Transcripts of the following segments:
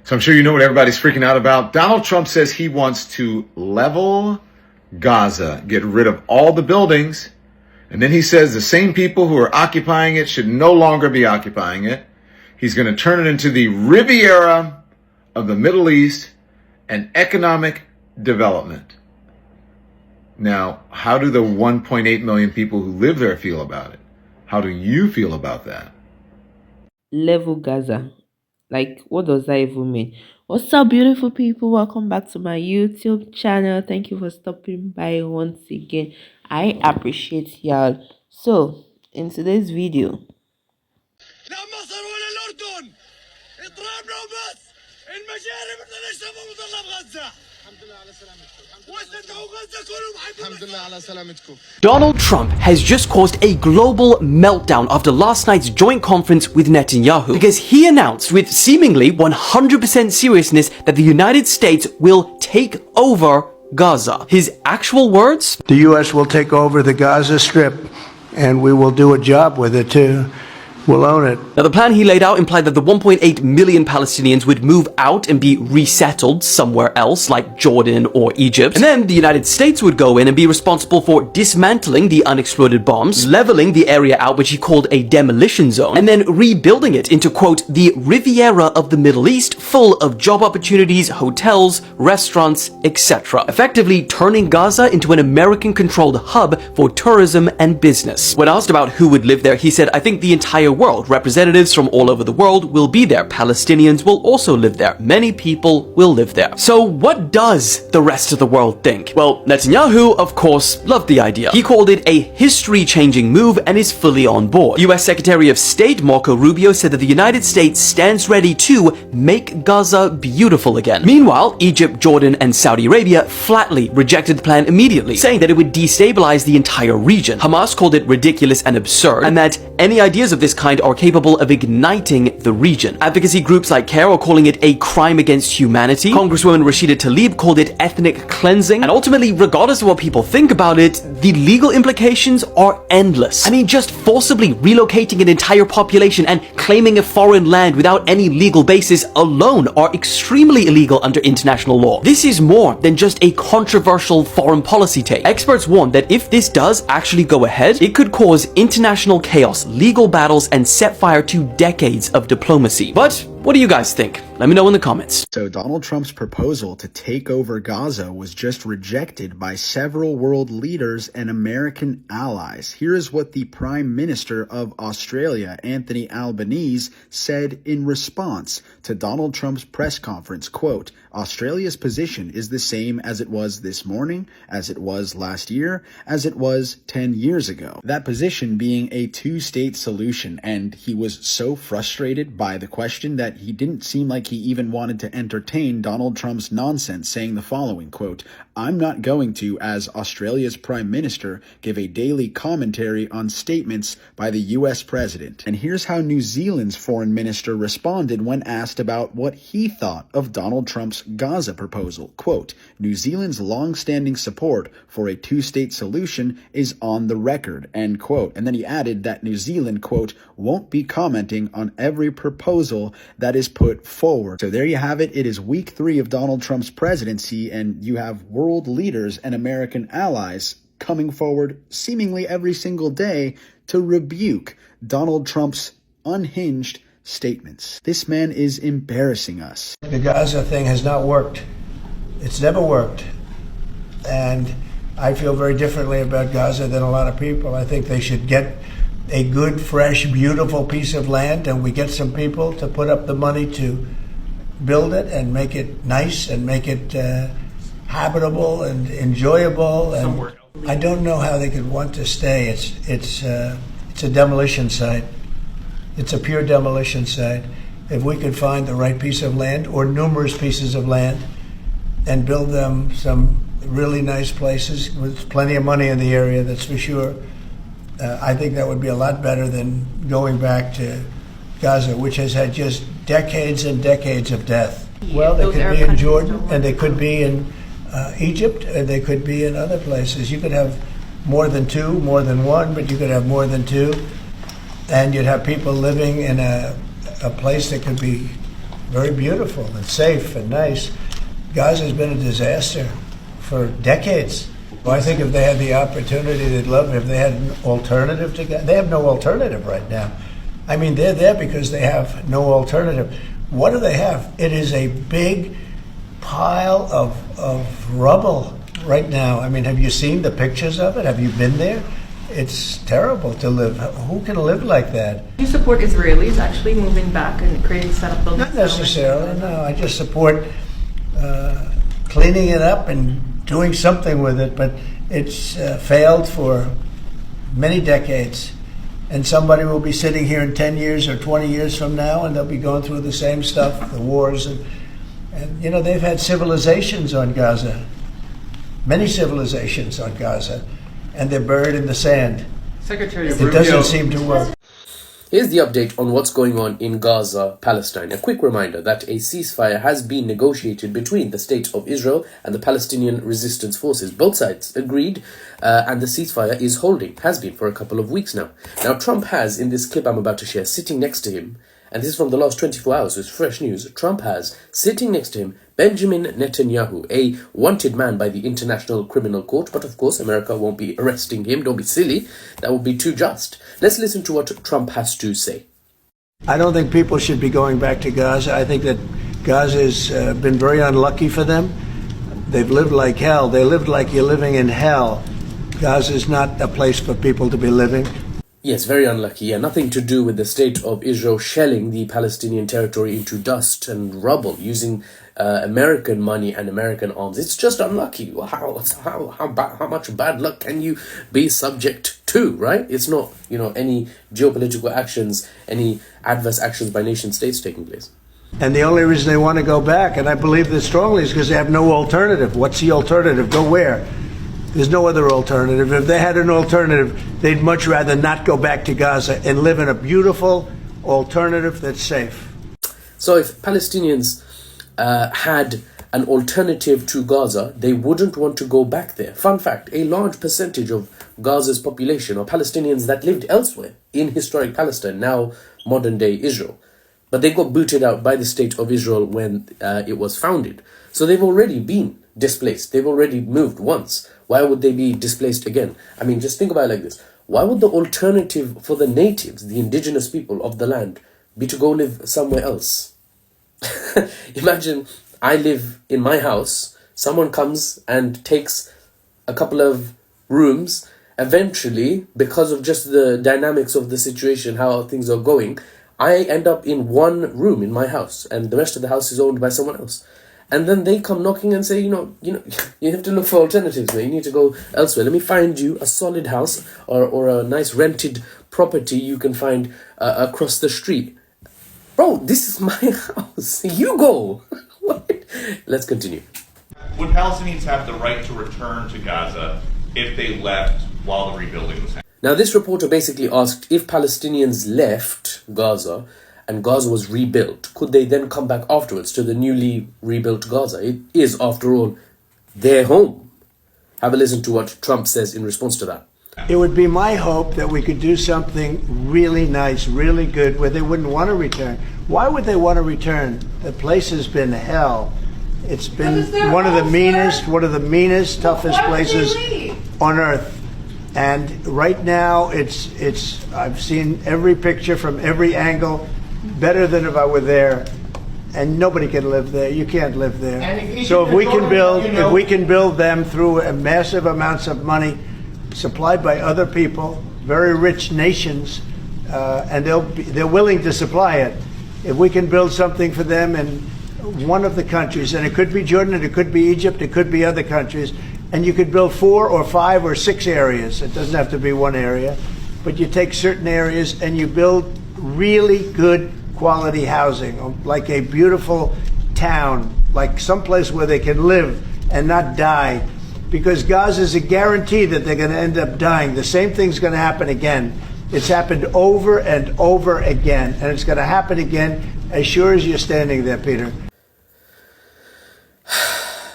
So I'm sure you know what everybody's freaking out about. Donald Trump says he wants to level Gaza, get rid of all the buildings. And then he says the same people who are occupying it should no longer be occupying it. He's going to turn it into the Riviera of the Middle East and economic development. Now, how do the 1.8 million people who live there feel about it? How do you feel about that? Level Gaza. Like, what does that even mean? What's up, beautiful people? Welcome back to my YouTube channel. Thank you for stopping by once again. I appreciate y'all. So, in today's video, Donald Trump has just caused a global meltdown after last night's joint conference with Netanyahu because he announced with seemingly 100% seriousness that the United States will take over Gaza. His actual words? The U.S. will take over the Gaza Strip and we will do a job with it too. We'll own it. Now, the plan he laid out implied that the 1.8 million Palestinians would move out and be resettled somewhere else, like Jordan or Egypt. And then the United States would go in and be responsible for dismantling the unexploded bombs, leveling the area out, which he called a demolition zone, and then rebuilding it into, quote, the Riviera of the Middle East, full of job opportunities, hotels, restaurants, etc. Effectively turning Gaza into an American-controlled hub for tourism and business. When asked about who would live there, he said, I think the entire world. Representatives from all over the world will be there. Palestinians will also live there. Many people will live there. So what does the rest of the world think? Well, Netanyahu, of course, loved the idea. He called it a history-changing move and is fully on board. US Secretary of State Marco Rubio said that the United States stands ready to make Gaza beautiful again. Meanwhile, Egypt, Jordan, and Saudi Arabia flatly rejected the plan immediately, saying that it would destabilize the entire region. Hamas called it ridiculous and absurd, and that any ideas of this kind are capable of igniting the region. Advocacy groups like CARE are calling it a crime against humanity. Congresswoman Rashida Tlaib called it ethnic cleansing. And ultimately, regardless of what people think about it, the legal implications are endless. I mean, just forcibly relocating an entire population and claiming a foreign land without any legal basis alone are extremely illegal under international law. This is more than just a controversial foreign policy take. Experts warn that if this does actually go ahead, it could cause international chaos, legal battles, and set fire to decades of diplomacy. But what do you guys think? Let me know in the comments. So Donald Trump's proposal to take over Gaza was just rejected by several world leaders and American allies. Here is what the Prime Minister of Australia, Anthony Albanese, said in response to Donald Trump's press conference, quote, Australia's position is the same as it was this morning, as it was last year, as it was 10 years ago. That position being a two-state solution, and he was so frustrated by the question that he didn't seem like he even wanted to entertain Donald Trump's nonsense, saying the following, quote, I'm not going to, as Australia's Prime Minister, give a daily commentary on statements by the US President. And here's how New Zealand's Foreign Minister responded when asked about what he thought of Donald Trump's Gaza proposal. Quote, New Zealand's long-standing support for a two-state solution is on the record, end quote. And then he added that New Zealand, quote, won't be commenting on every proposal that is put forward. So there you have it. It is week 3 of Donald Trump's presidency, and you have world leaders and American allies coming forward seemingly every single day to rebuke Donald Trump's unhinged statements. This man is embarrassing us. The Gaza thing has not worked. It's never worked. And I feel very differently about Gaza than a lot of people. I think they should get a good, fresh, beautiful piece of land, and we get some people to put up the money to build it and make it nice and make it habitable and enjoyable. And I don't know how they could want to stay. It's a demolition site. It's a pure demolition site. If we could find the right piece of land or numerous pieces of land and build them some really nice places with plenty of money in the area, that's for sure. I think that would be a lot better than going back to Gaza, which has had just decades and decades of death. Well, they could be in Jordan, and they could be in Egypt, and they could be in other places. You could have more than two, more than one, but you could have more than two, and you'd have people living in a place that could be very beautiful and safe and nice. Gaza has been a disaster for decades. Well, I think if they had the opportunity, they'd love it. If they had an alternative to Gaza, they have no alternative right now. I mean, they're there because they have no alternative. What do they have? It is a big pile of rubble right now. I mean, have you seen the pictures of it? Have you been there? It's terrible to live. Who can live like that? Do you support Israelis actually moving back and creating setup buildings? Not necessarily, no. I just support cleaning it up and doing something with it, but it's failed for many decades. And somebody will be sitting here in 10 years or 20 years from now, and they'll be going through the same stuff, the wars. And you know, they've had civilizations on Gaza, many civilizations on Gaza, and they're buried in the sand. Secretary It doesn't seem to work. Here's the update on what's going on in Gaza, Palestine. A quick reminder that a ceasefire has been negotiated between the State of Israel and the Palestinian resistance forces. Both sides agreed, and the ceasefire is holding, has been for a couple of weeks now. Now, Trump has, in this clip I'm about to share, sitting next to him, and this is from the last 24 hours, so it's fresh news, Trump has, sitting next to him, Benjamin Netanyahu, a wanted man by the International Criminal Court, but of course America won't be arresting him, don't be silly, that would be too just. Let's listen to what Trump has to say. I don't think people should be going back to Gaza. I think that Gaza has been very unlucky for them. They've lived like hell. They lived like you're living in hell. Gaza is not a place for people to be living. Yes, very unlucky. Yeah, nothing to do with the State of Israel shelling the Palestinian territory into dust and rubble using American money and American arms. It's just unlucky. How much bad luck can you be subject to, right? It's not, any geopolitical actions, any adverse actions by nation states taking place. And the only reason they want to go back, and I believe this strongly, is because they have no alternative. What's the alternative? Go where? There's no other alternative. If they had an alternative, they'd much rather not go back to Gaza and live in a beautiful alternative that's safe. So if Palestinians had an alternative to Gaza, they wouldn't want to go back there. Fun fact, a large percentage of Gaza's population are Palestinians that lived elsewhere in historic Palestine, now modern-day Israel. But they got booted out by the State of Israel when it was founded. So they've already been displaced. They've already moved once. Why would they be displaced again? I mean, just think about it like this. Why would the alternative for the natives, the indigenous people of the land, be to go live somewhere else? Imagine I live in my house, someone comes and takes a couple of rooms. Eventually, because of just the dynamics of the situation, how things are going, I end up in one room in my house and the rest of the house is owned by someone else. And then they come knocking and say, you have to look for alternatives, man. You need to go elsewhere. Let me find you a solid house or a nice rented property you can find across the street. Bro, this is my house. You go. What? Let's continue. Would Palestinians have the right to return to Gaza if they left while the rebuilding was happening? Now, this reporter basically asked if Palestinians left Gaza and Gaza was rebuilt, could they then come back afterwards to the newly rebuilt Gaza? It is, after all, their home. Have a listen to what Trump says in response to that. It would be my hope that we could do something really nice, really good, where they wouldn't want to return. Why would they want to return? The place has been hell. It's been one of the meanest, toughest places on earth. And right now, I've seen every picture from every angle, better than if I were there. And nobody can live there. You can't live there. So if we can build them through massive amounts of money supplied by other people, very rich nations, and they're willing to supply it. If we can build something for them in one of the countries, and it could be Jordan, it could be Egypt, it could be other countries, and you could build 4 or 5 or 6 areas. It doesn't have to be one area, but you take certain areas and you build really good quality housing, like a beautiful town, like someplace where they can live and not die. Because Gaza is a guarantee that they're going to end up dying. The same thing's going to happen again. It's happened over and over again, and it's going to happen again as sure as you're standing there, Peter.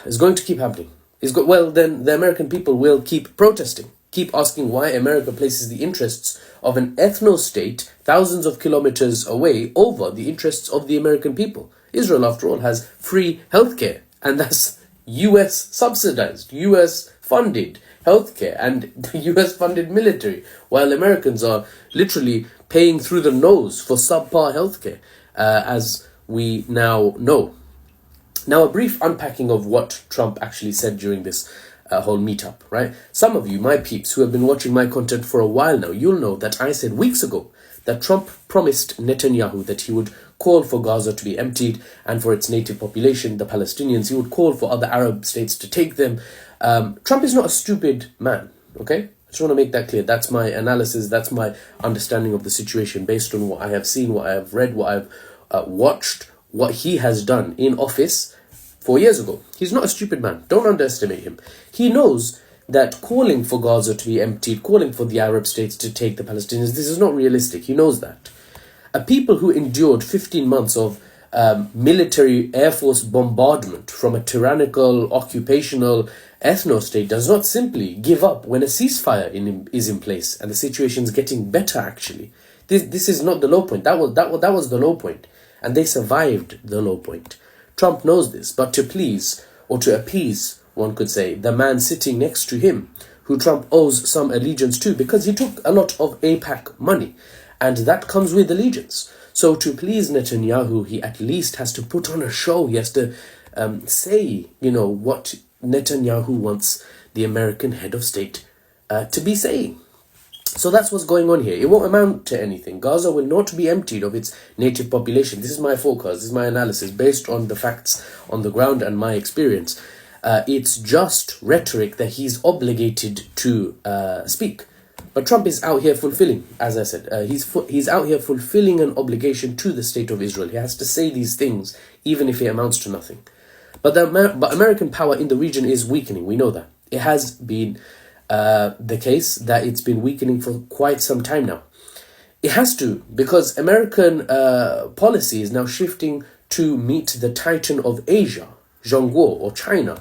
It's going to keep happening. Then the American people will keep protesting, keep asking why America places the interests of an ethno-state thousands of kilometers away over the interests of the American people. Israel, after all, has free healthcare, and that's US subsidized, US funded healthcare, and the US funded military, while Americans are literally paying through the nose for subpar healthcare, as we now know. Now, a brief unpacking of what Trump actually said during this whole meetup, right? Some of you, my peeps, who have been watching my content for a while now, you'll know that I said weeks ago that Trump promised Netanyahu that he would call for Gaza to be emptied and for its native population, the Palestinians, he would call for other Arab states to take them. Trump is not a stupid man, okay? I just want to make that clear. That's my analysis, that's my understanding of the situation based on what I have seen, what I have read, what I've watched, what he has done in office 4 years ago. He's not a stupid man. Don't underestimate him. He knows that calling for Gaza to be emptied, calling for the Arab states to take the Palestinians, this is not realistic. He knows that. A people who endured 15 months of military Air Force bombardment from a tyrannical, occupational ethno-state does not simply give up when a ceasefire is in place and the situation is getting better, actually. This is not the low point. That was the low point. And they survived the low point. Trump knows this, but to please, or to appease, one could say, the man sitting next to him, who Trump owes some allegiance to, because he took a lot of AIPAC money, and that comes with allegiance. So to please Netanyahu, he at least has to put on a show. He has to say, what Netanyahu wants the American head of state to be saying. So that's what's going on here. It won't amount to anything. Gaza will not be emptied of its native population. This is my forecast. This is my analysis based on the facts on the ground and my experience. It's just rhetoric that he's obligated to speak. But Trump is out here fulfilling, as I said, he's out here fulfilling an obligation to the state of Israel. He has to say these things, even if it amounts to nothing. But American power in the region is weakening. We know that. It has been the case that it's been weakening for quite some time now. It has to, because American policy is now shifting to meet the titan of Asia, Zhongguo, or China.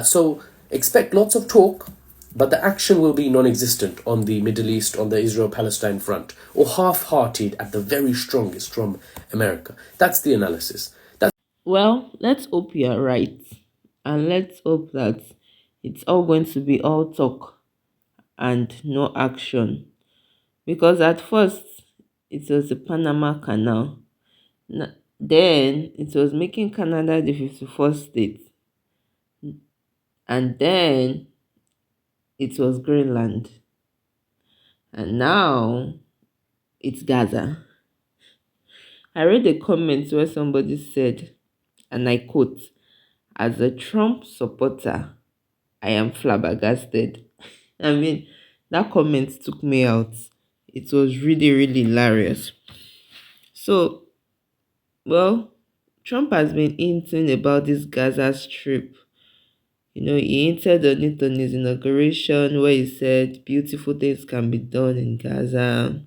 So expect lots of talk, but the action will be non-existent on the Middle East, on the Israel-Palestine front, or half-hearted at the very strongest from America. That's the analysis. Well, let's hope you're right. And let's hope that it's all going to be all talk and no action. Because at first, it was the Panama Canal. Then, it was making Canada the 51st state. And then, it was Greenland. And now, it's Gaza. I read a comment where somebody said, and I quote, "As a Trump supporter, I am flabbergasted." I mean, that comment took me out. It was really, really hilarious. So, well, Trump has been hinting about this Gaza Strip. He hinted on it on his inauguration where he said beautiful things can be done in Gaza.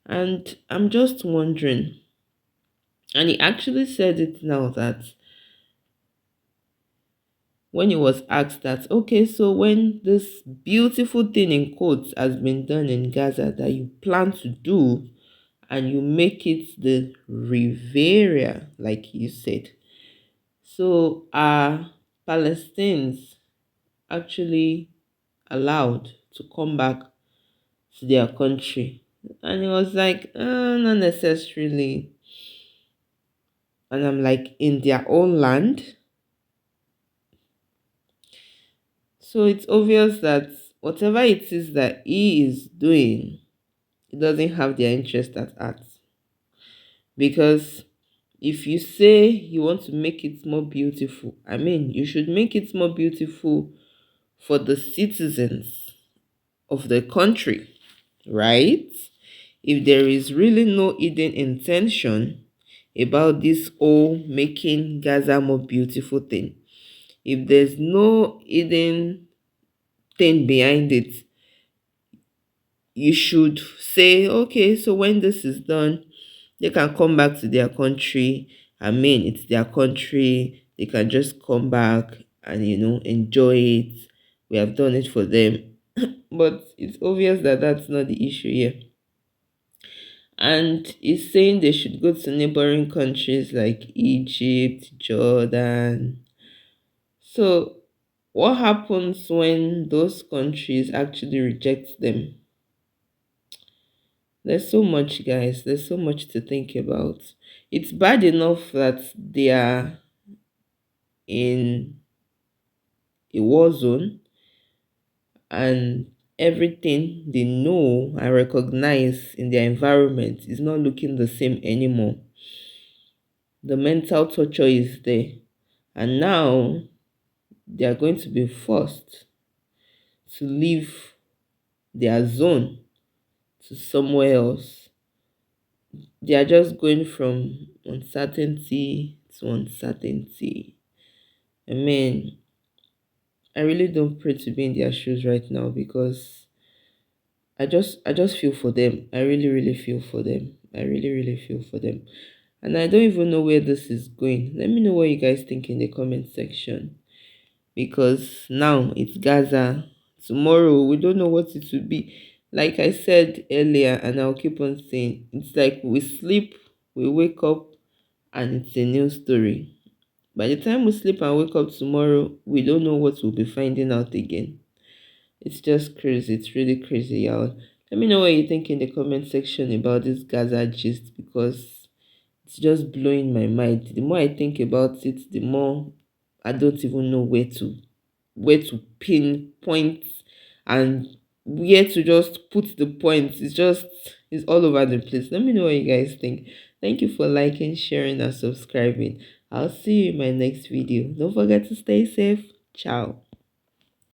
And I'm just wondering, and he actually said it now that when he was asked that, okay, so when this beautiful thing in quotes has been done in Gaza that you plan to do and you make it the Riviera, like you said, so are Palestinians actually allowed to come back to their country? And he was like, not necessarily. And I'm like, in their own land? So it's obvious that whatever it is that he is doing, it doesn't have their interest at heart. Because if you say you want to make it more beautiful, I mean, you should make it more beautiful for the citizens of the country, right? If there is really no hidden intention about this whole making Gaza more beautiful thing, if there's no hidden thing behind it, you should say, okay, so when this is done, they can come back to their country. I mean, it's their country. They can just come back and, enjoy it. We have done it for them. But it's obvious that that's not the issue here. And he's saying they should go to neighboring countries like Egypt, Jordan. So, what happens when those countries actually reject them? There's so much, guys. There's so much to think about. It's bad enough that they are in a war zone and everything they know and recognize in their environment is not looking the same anymore. The mental torture is there. And now they are going to be forced to leave their zone to somewhere else. They are just going from uncertainty to uncertainty. I mean, I really don't pray to be in their shoes right now because I just feel for them. I really feel for them. I really feel for them. And I don't even know where this is going. Let me know what you guys think in the comment section. Because now it's Gaza. Tomorrow we don't know what it will be. Like I said earlier, and I'll keep on saying, it's like we sleep, we wake up, and it's a new story. By the time we sleep and wake up tomorrow, we don't know what we'll be finding out again. It's just crazy. It's really crazy, y'all. Let me know what you think in the comment section about this Gaza gist because it's just blowing my mind. The more I think about it, the more I don't even know where to pinpoint and where to just put the points. It's all over the place. Let me know what you guys think. Thank you for liking, sharing, and subscribing. I'll see you in my next video. Don't forget to stay safe. Ciao.